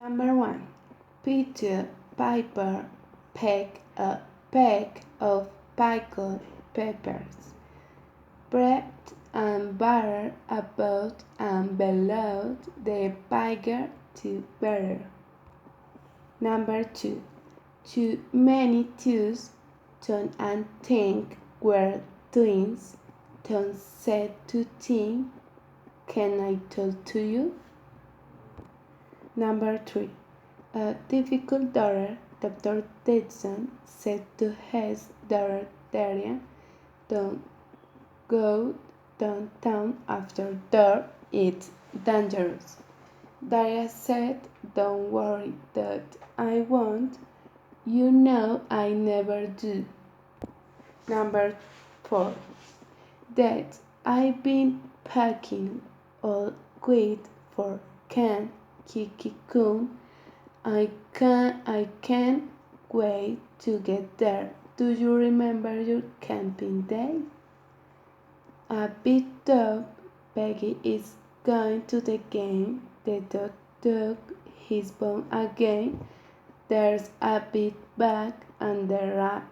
Number 1. Peter Piper pecked a peck of pickled peppers. Bread and butter above and below the vinegar to butter. Number 2. Too many twos. Tom and Tink were twins. Tom said to Tink, "Can I talk to you?" Number 3. A difficult daughter, Dr. Dixon said to his daughter Daria, "Don't go downtown after dark, it's dangerous." Daria said, "Don't worry, Dad, I won't. You know I never do." Number 4. Dad, I've been packing all week for Camp Kiki-kun. I can't wait to get there. Do you remember your camping day? A big dog. Peggy is going to the game. The dog took his bone again. There's a big bag under a